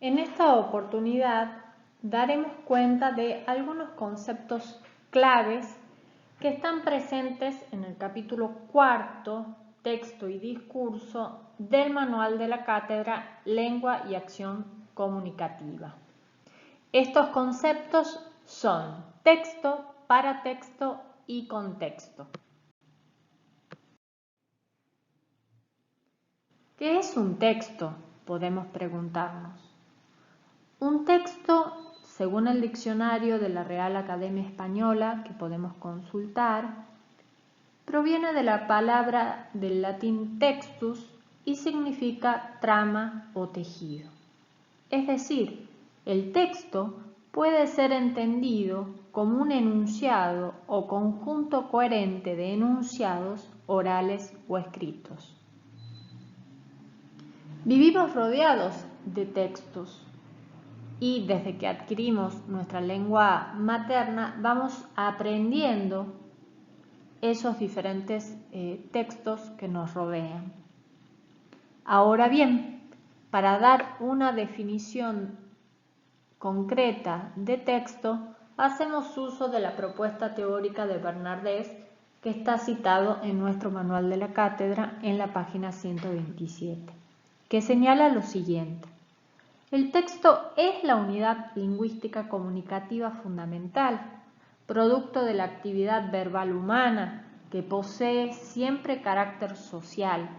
En esta oportunidad daremos cuenta de algunos conceptos claves que están presentes en el capítulo 4, Texto y Discurso, del Manual de la Cátedra Lengua y Acción Comunicativa. Estos conceptos son texto, paratexto y contexto. ¿Qué es un texto? Podemos preguntarnos. Un texto, según el diccionario de la Real Academia Española, que podemos consultar, proviene de la palabra del latín textus y significa trama o tejido. Es decir, el texto puede ser entendido como un enunciado o conjunto coherente de enunciados orales o escritos. Vivimos rodeados de textos y desde que adquirimos nuestra lengua materna vamos aprendiendo esos diferentes textos que nos rodean. Ahora bien, para dar una definición concreta de texto, hacemos uso de la propuesta teórica de Bernardès, que está citado en nuestro manual de la cátedra en la página 127, que señala lo siguiente. El texto es la unidad lingüística comunicativa fundamental, producto de la actividad verbal humana, que posee siempre carácter social.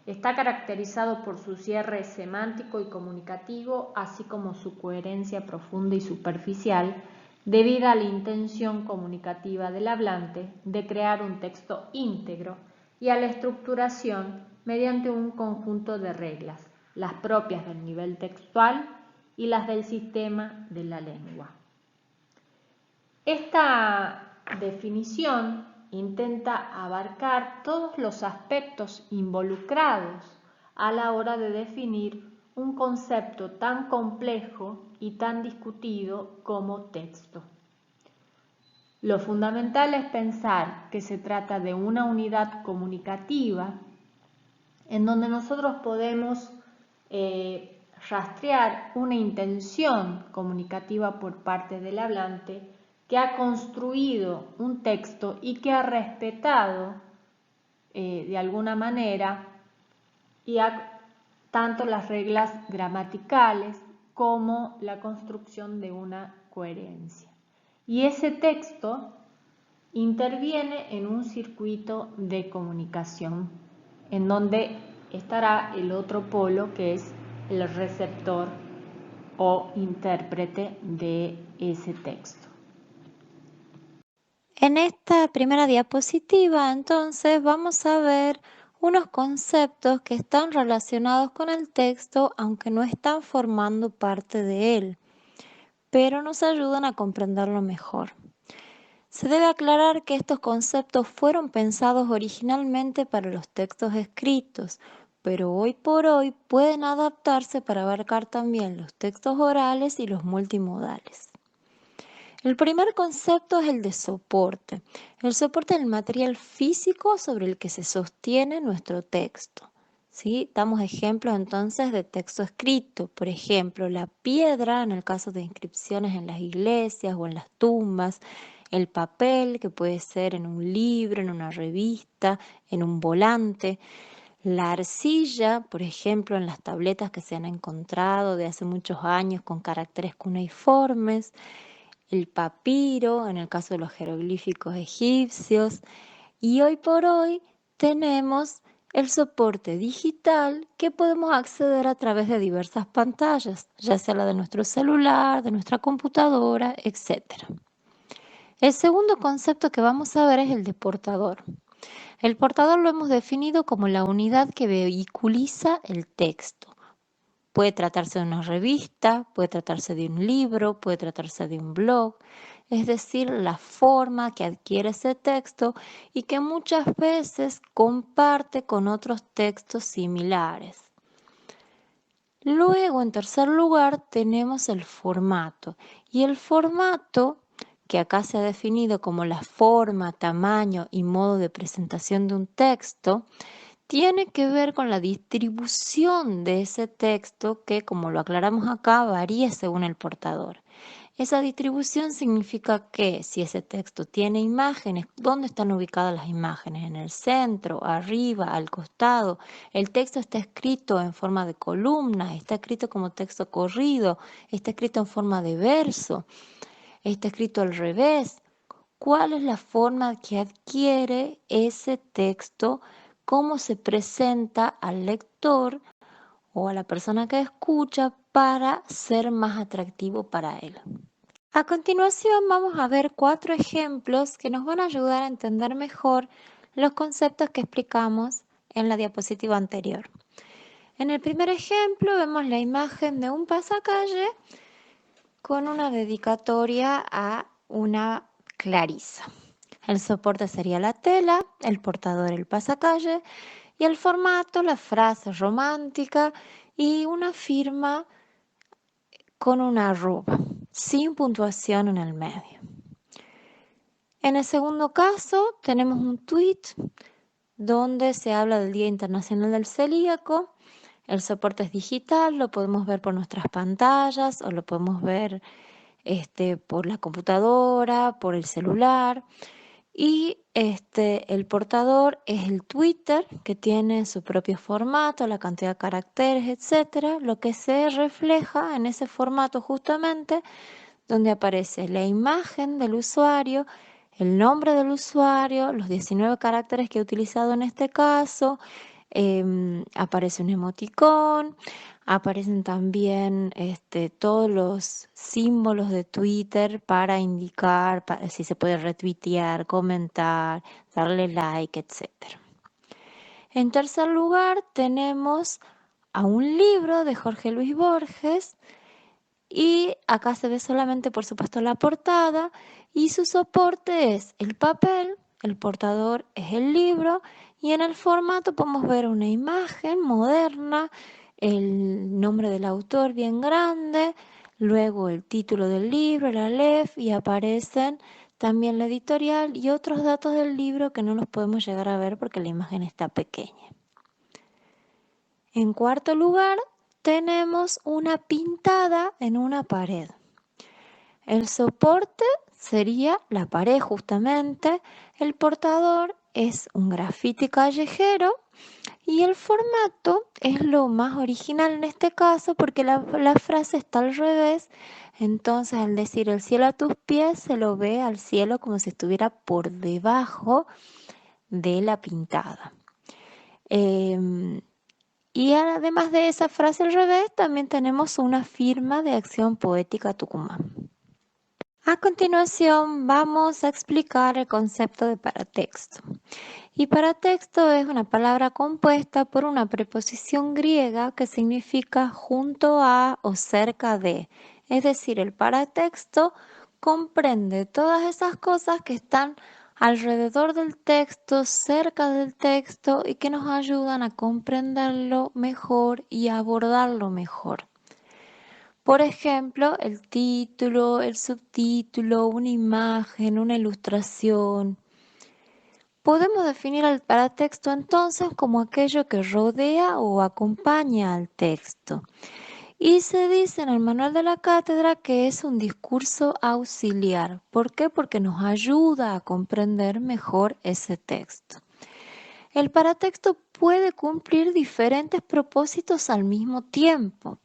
Está caracterizado por su cierre semántico y comunicativo, así como su coherencia profunda y superficial, debido a la intención comunicativa del hablante de crear un texto íntegro y a la estructuración mediante un conjunto de reglas, las propias del nivel textual y las del sistema de la lengua. Esta definición intenta abarcar todos los aspectos involucrados a la hora de definir un concepto tan complejo y tan discutido como texto. Lo fundamental es pensar que se trata de una unidad comunicativa en donde nosotros podemos rastrear una intención comunicativa por parte del hablante que ha construido un texto y que ha respetado de alguna manera tanto las reglas gramaticales como la construcción de una coherencia. Y ese texto interviene en un circuito de comunicación en donde estará el otro polo, que es el receptor o intérprete de ese texto. En esta primera diapositiva, entonces, vamos a ver unos conceptos que están relacionados con el texto, aunque no están formando parte de él, pero nos ayudan a comprenderlo mejor. Se debe aclarar que estos conceptos fueron pensados originalmente para los textos escritos, pero hoy por hoy pueden adaptarse para abarcar también los textos orales y los multimodales. El primer concepto es el de soporte. El soporte es el material físico sobre el que se sostiene nuestro texto. ¿Sí? Damos ejemplos entonces de texto escrito, por ejemplo, la piedra en el caso de inscripciones en las iglesias o en las tumbas, el papel que puede ser en un libro, en una revista, en un volante, la arcilla, por ejemplo, en las tabletas que se han encontrado de hace muchos años con caracteres cuneiformes, el papiro, en el caso de los jeroglíficos egipcios, y hoy por hoy tenemos el soporte digital que podemos acceder a través de diversas pantallas, ya sea la de nuestro celular, de nuestra computadora, etc. El segundo concepto que vamos a ver es el de portador. El portador lo hemos definido como la unidad que vehiculiza el texto. Puede tratarse de una revista, puede tratarse de un libro, puede tratarse de un blog, es decir, la forma que adquiere ese texto y que muchas veces comparte con otros textos similares. Luego, en tercer lugar, tenemos el formato. Y el formato, que acá se ha definido como la forma, tamaño y modo de presentación de un texto, tiene que ver con la distribución de ese texto que, como lo aclaramos acá, varía según el portador. Esa distribución significa que si ese texto tiene imágenes, ¿dónde están ubicadas las imágenes? ¿En el centro, arriba, al costado? El texto está escrito en forma de columna, está escrito como texto corrido, está escrito en forma de verso, está escrito al revés. ¿Cuál es la forma que adquiere ese texto? ¿Cómo se presenta al lector o a la persona que escucha para ser más atractivo para él? A continuación vamos a ver 4 ejemplos que nos van a ayudar a entender mejor los conceptos que explicamos en la diapositiva anterior. En el primer ejemplo vemos la imagen de un pasacalle con una dedicatoria a una Clarisa. El soporte sería la tela, el portador el pasacalle y el formato, la frase romántica y una firma con una arroba, sin puntuación en el medio. En el segundo caso tenemos un tweet donde se habla del Día Internacional del Celíaco. El soporte es digital, lo podemos ver por nuestras pantallas o lo podemos ver por la computadora, por el celular. Y el portador es el Twitter, que tiene su propio formato, la cantidad de caracteres, etcétera. Lo que se refleja en ese formato justamente, donde aparece la imagen del usuario, el nombre del usuario, los 19 caracteres que he utilizado en este caso, aparece un emoticón, aparecen también todos los símbolos de Twitter para indicar si se puede retuitear, comentar, darle like, etc. En tercer lugar tenemos a un libro de Jorge Luis Borges y acá se ve solamente por supuesto la portada y su soporte es el papel, el portador es el libro y en el formato podemos ver una imagen moderna, el nombre del autor bien grande, luego el título del libro, la LEF y aparecen también la editorial y otros datos del libro que no los podemos llegar a ver porque la imagen está pequeña. En cuarto lugar, tenemos una pintada en una pared. El soporte sería la pared justamente, el portador es un grafiti callejero y el formato es lo más original en este caso porque la frase está al revés, entonces al decir el cielo a tus pies se lo ve al cielo como si estuviera por debajo de la pintada. Y además de esa frase al revés, también tenemos una firma de Acción Poética Tucumán. A continuación vamos a explicar el concepto de paratexto. Y paratexto es una palabra compuesta por una preposición griega que significa junto a o cerca de. Es decir, el paratexto comprende todas esas cosas que están alrededor del texto, cerca del texto y que nos ayudan a comprenderlo mejor y a abordarlo mejor. Por ejemplo, el título, el subtítulo, una imagen, una ilustración. Podemos definir al paratexto entonces como aquello que rodea o acompaña al texto. Y se dice en el manual de la cátedra que es un discurso auxiliar. ¿Por qué? Porque nos ayuda a comprender mejor ese texto. El paratexto puede cumplir diferentes propósitos al mismo tiempo.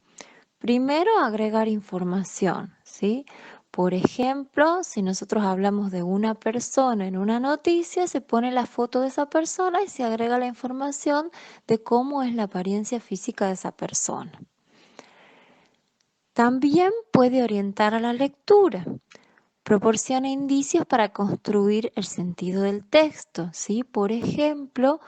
Primero, agregar información, ¿sí? Por ejemplo, si nosotros hablamos de una persona en una noticia, se pone la foto de esa persona y se agrega la información de cómo es la apariencia física de esa persona. También puede orientar a la lectura. Proporciona indicios para construir el sentido del texto, ¿sí? Por ejemplo,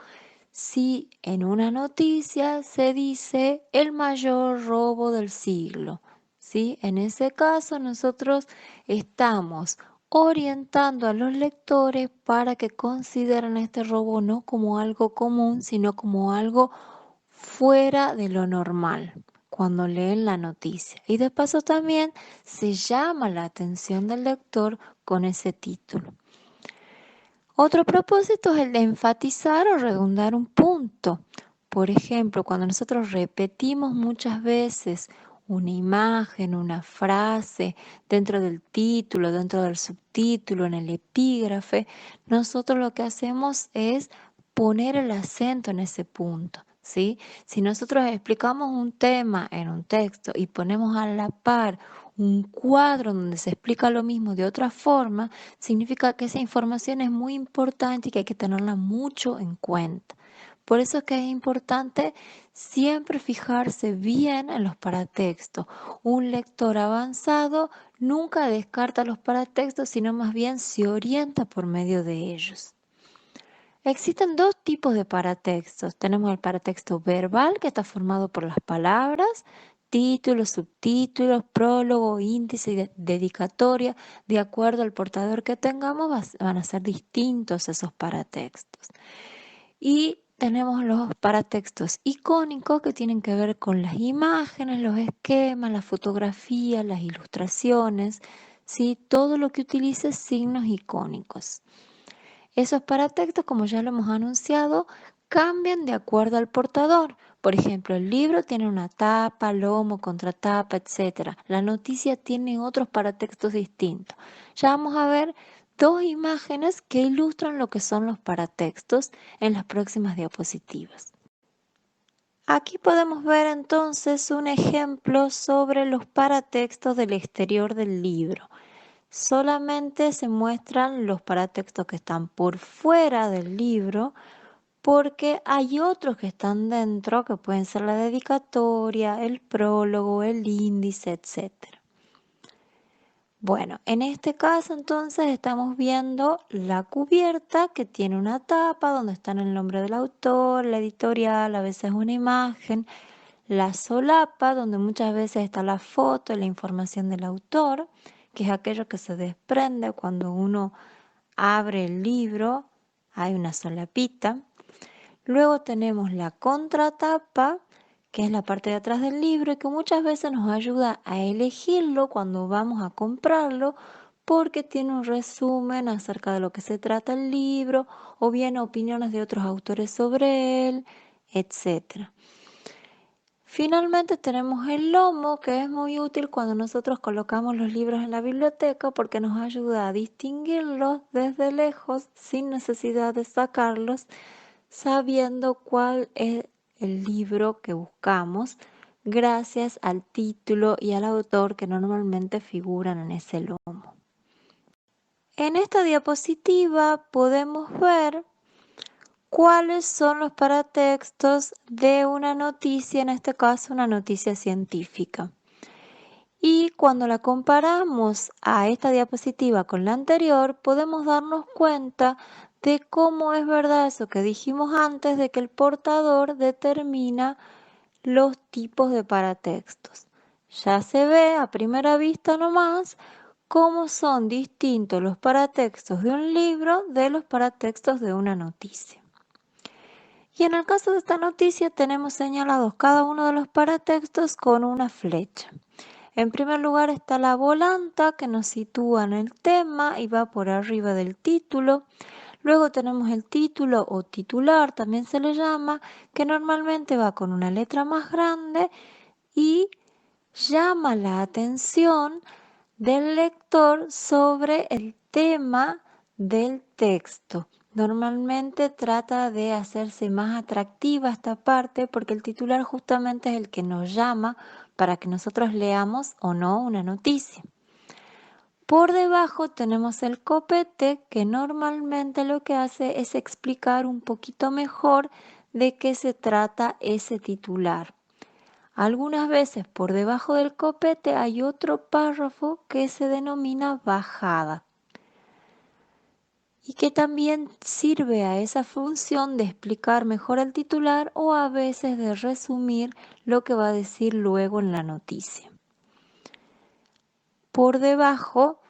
si en una noticia se dice el mayor robo del siglo, ¿sí? En ese caso nosotros estamos orientando a los lectores para que consideren este robo no como algo común, sino como algo fuera de lo normal cuando leen la noticia. Y de paso también se llama la atención del lector con ese título. Otro propósito es el de enfatizar o redundar un punto. Por ejemplo, cuando nosotros repetimos muchas veces una imagen, una frase dentro del título, dentro del subtítulo, en el epígrafe, nosotros lo que hacemos es poner el acento en ese punto, ¿sí? Si nosotros explicamos un tema en un texto y ponemos a la par un cuadro donde se explica lo mismo de otra forma, significa que esa información es muy importante y que hay que tenerla mucho en cuenta. Por eso es que es importante siempre fijarse bien en los paratextos. Un lector avanzado nunca descarta los paratextos, sino más bien se orienta por medio de ellos. Existen dos tipos de paratextos. Tenemos el paratexto verbal, que está formado por las palabras, títulos, subtítulos, prólogo, índice y dedicatoria. De acuerdo al portador que tengamos, van a ser distintos esos paratextos. Y tenemos los paratextos icónicos, que tienen que ver con las imágenes, los esquemas, las fotografías, las ilustraciones, ¿sí? Todo lo que utilice signos icónicos. Esos paratextos, como ya lo hemos anunciado, cambian de acuerdo al portador. Por ejemplo, el libro tiene una tapa, lomo, contratapa, etc. La noticia tiene otros paratextos distintos. Ya vamos a ver dos imágenes que ilustran lo que son los paratextos en las próximas diapositivas. Aquí podemos ver entonces un ejemplo sobre los paratextos del exterior del libro. Solamente se muestran los paratextos que están por fuera del libro, porque hay otros que están dentro, que pueden ser la dedicatoria, el prólogo, el índice, etc. Bueno, en este caso entonces estamos viendo la cubierta, que tiene una tapa donde están el nombre del autor, la editorial, a veces una imagen, la solapa, donde muchas veces está la foto y la información del autor, que es aquello que se desprende cuando uno abre el libro, hay una solapita. Luego tenemos la contratapa, que es la parte de atrás del libro y que muchas veces nos ayuda a elegirlo cuando vamos a comprarlo, porque tiene un resumen acerca de lo que se trata el libro o bien opiniones de otros autores sobre él, etc. Finalmente tenemos el lomo, que es muy útil cuando nosotros colocamos los libros en la biblioteca, porque nos ayuda a distinguirlos desde lejos sin necesidad de sacarlos, sabiendo cuál es el libro que buscamos gracias al título y al autor que normalmente figuran en ese lomo. En esta diapositiva podemos ver cuáles son los paratextos de una noticia, en este caso una noticia científica. Y cuando la comparamos a esta diapositiva con la anterior, podemos darnos cuenta de cómo es verdad eso que dijimos antes, de que el portador determina los tipos de paratextos. Ya se ve a primera vista nomás cómo son distintos los paratextos de un libro de los paratextos de una noticia. Y en el caso de esta noticia tenemos señalados cada uno de los paratextos con una flecha. En primer lugar está la volanta, que nos sitúa en el tema y va por arriba del título. Luego tenemos el título o titular, también se le llama, que normalmente va con una letra más grande y llama la atención del lector sobre el tema del texto. Normalmente trata de hacerse más atractiva esta parte, porque el titular justamente es el que nos llama para que nosotros leamos o no una noticia. Por debajo tenemos el copete, que normalmente lo que hace es explicar un poquito mejor de qué se trata ese titular. Algunas veces por debajo del copete hay otro párrafo que se denomina bajada y que también sirve a esa función de explicar mejor el titular o a veces de resumir lo que va a decir luego en la noticia. Por debajo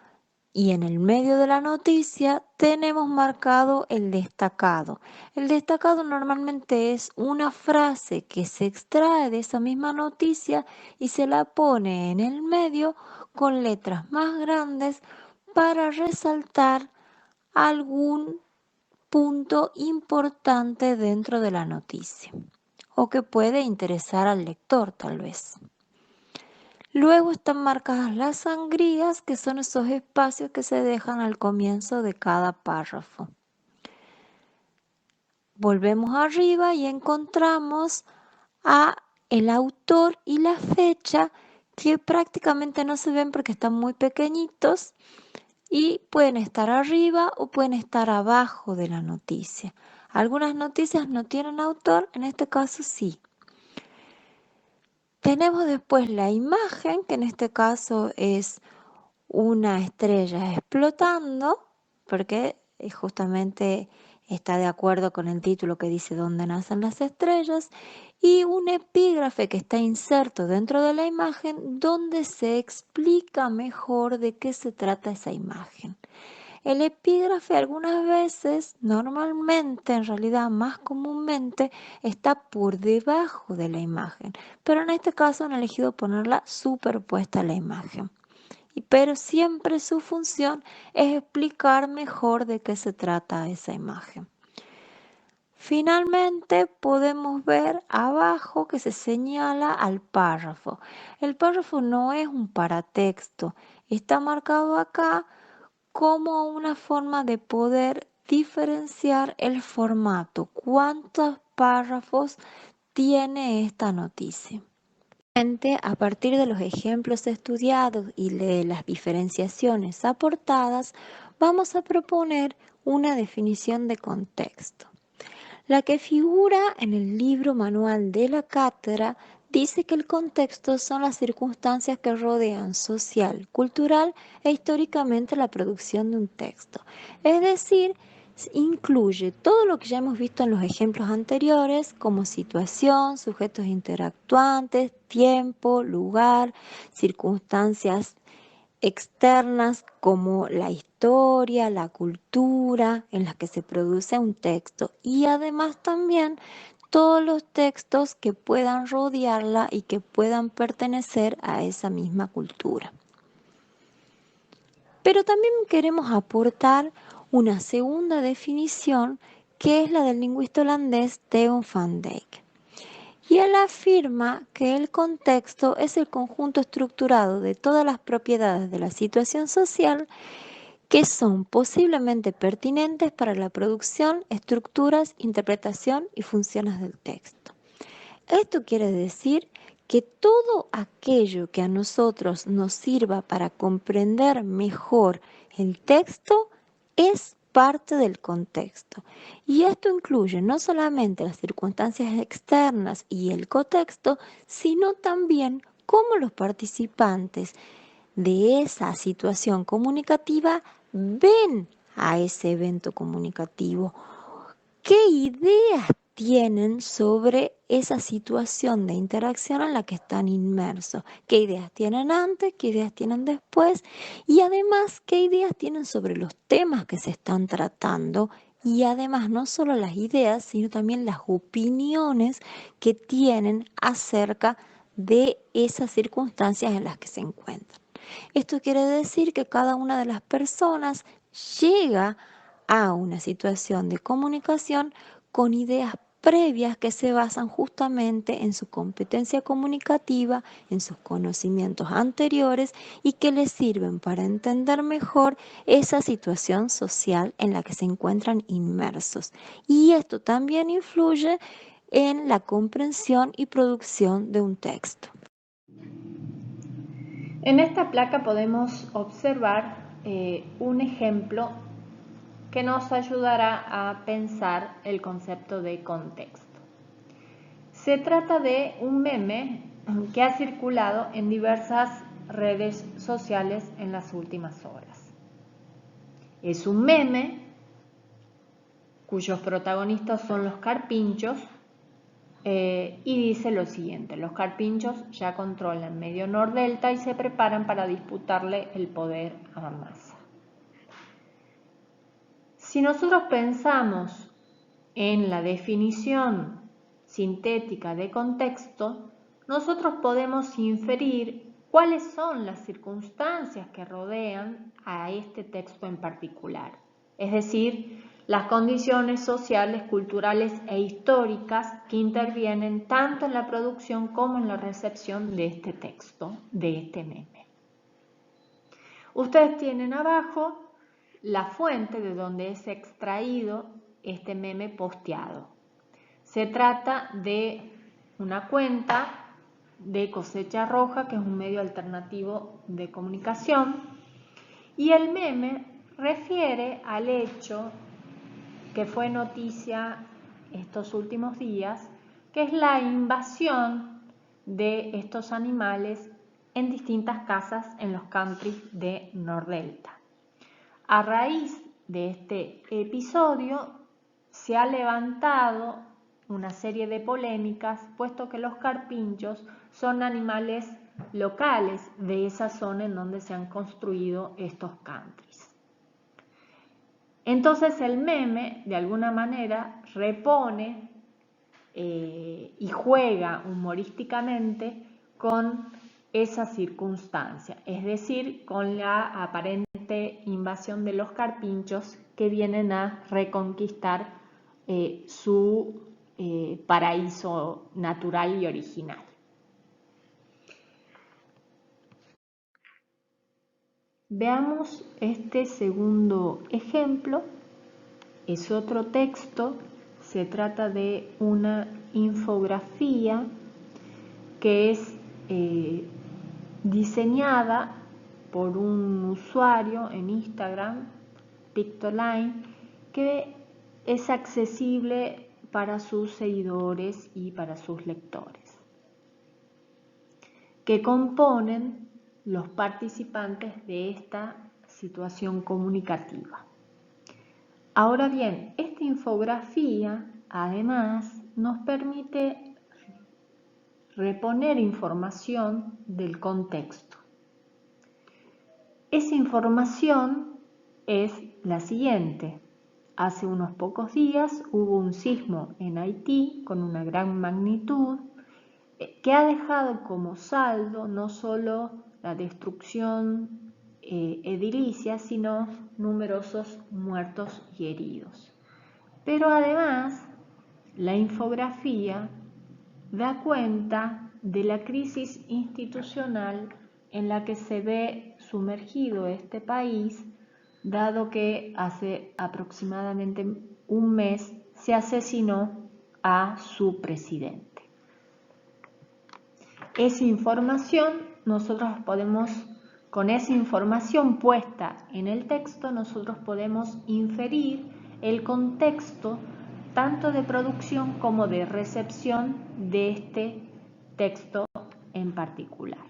y en el medio de la noticia tenemos marcado el destacado. El destacado normalmente es una frase que se extrae de esa misma noticia y se la pone en el medio con letras más grandes para resaltar algún punto importante dentro de la noticia o que puede interesar al lector tal vez. Luego están marcadas las sangrías, que son esos espacios que se dejan al comienzo de cada párrafo. Volvemos arriba y encontramos a el autor y la fecha, que prácticamente no se ven porque están muy pequeñitos y pueden estar arriba o pueden estar abajo de la noticia. Algunas noticias no tienen autor, en este caso sí. Tenemos después la imagen, que en este caso es una estrella explotando, porque justamente está de acuerdo con el título que dice dónde nacen las estrellas, y un epígrafe que está inserto dentro de la imagen donde se explica mejor de qué se trata esa imagen. El epígrafe algunas veces, normalmente, en realidad más comúnmente, está por debajo de la imagen, pero en este caso han elegido ponerla superpuesta a la imagen. Pero siempre su función es explicar mejor de qué se trata esa imagen. Finalmente podemos ver abajo que se señala al párrafo. El párrafo no es un paratexto, está marcado acá como una forma de poder diferenciar el formato. ¿Cuántos párrafos tiene esta noticia? A partir de los ejemplos estudiados y de las diferenciaciones aportadas, vamos a proponer una definición de contexto. La que figura en el libro manual de la cátedra dice que el contexto son las circunstancias que rodean social, cultural e históricamente la producción de un texto. Es decir, incluye todo lo que ya hemos visto en los ejemplos anteriores, como situación, sujetos interactuantes, tiempo, lugar, circunstancias externas como la historia, la cultura en las que se produce un texto, y además también todos los textos que puedan rodearla y que puedan pertenecer a esa misma cultura. Pero también queremos aportar una segunda definición, que es la del lingüista holandés Theo van Dijk. Y él afirma que el contexto es el conjunto estructurado de todas las propiedades de la situación social que son posiblemente pertinentes para la producción, estructuras, interpretación y funciones del texto. Esto quiere decir que todo aquello que a nosotros nos sirva para comprender mejor el texto es parte del contexto. Y esto incluye no solamente las circunstancias externas y el contexto, sino también cómo los participantes de esa situación comunicativa ven a ese evento comunicativo. ¿Qué ideas tienen sobre esa situación de interacción en la que están inmersos? ¿Qué ideas tienen antes? ¿Qué ideas tienen después? Y además, ¿qué ideas tienen sobre los temas que se están tratando? Y además, no solo las ideas, sino también las opiniones que tienen acerca de esas circunstancias en las que se encuentran. Esto quiere decir que cada una de las personas llega a una situación de comunicación con ideas previas que se basan justamente en su competencia comunicativa, en sus conocimientos anteriores y que les sirven para entender mejor esa situación social en la que se encuentran inmersos. Y esto también influye en la comprensión y producción de un texto. En esta placa podemos observar un ejemplo que nos ayudará a pensar el concepto de contexto. Se trata de un meme que ha circulado en diversas redes sociales en las últimas horas. Es un meme cuyos protagonistas son los carpinchos y dice lo siguiente: los carpinchos ya controlan medio Nordelta y se preparan para disputarle el poder a Massa. Si nosotros pensamos en la definición sintética de contexto, nosotros podemos inferir cuáles son las circunstancias que rodean a este texto en particular, es decir, las condiciones sociales, culturales e históricas que intervienen tanto en la producción como en la recepción de este texto, de este meme. Ustedes tienen abajo la fuente de donde es extraído este meme posteado. Se trata de una cuenta de Cosecha Roja, que es un medio alternativo de comunicación, y el meme refiere al hecho que fue noticia estos últimos días, que es la invasión de estos animales en distintas casas en los countries de Nordelta. A raíz de este episodio se ha levantado una serie de polémicas, puesto que los carpinchos son animales locales de esa zona en donde se han construido estos countries. Entonces el meme, de alguna manera, repone y juega humorísticamente con esa circunstancia, es decir, con la aparente invasión de los carpinchos que vienen a reconquistar su paraíso natural y original. Veamos este segundo ejemplo. Es otro texto, se trata de una infografía que es diseñada por un usuario en Instagram, Pictoline, que es accesible para sus seguidores y para sus lectores, que componen los participantes de esta situación comunicativa. Ahora bien, esta infografía además nos permite reponer información del contexto. Esa información es la siguiente. Hace unos pocos días hubo un sismo en Haití con una gran magnitud que ha dejado como saldo no solo la destrucción edilicia, sino numerosos muertos y heridos. Pero además, la infografía da cuenta de la crisis institucional en la que se ve sumergido este país, dado que hace aproximadamente un mes se asesinó a su presidente. Esa información, con esa información puesta en el texto, nosotros podemos inferir el contexto tanto de producción como de recepción de este texto en particular.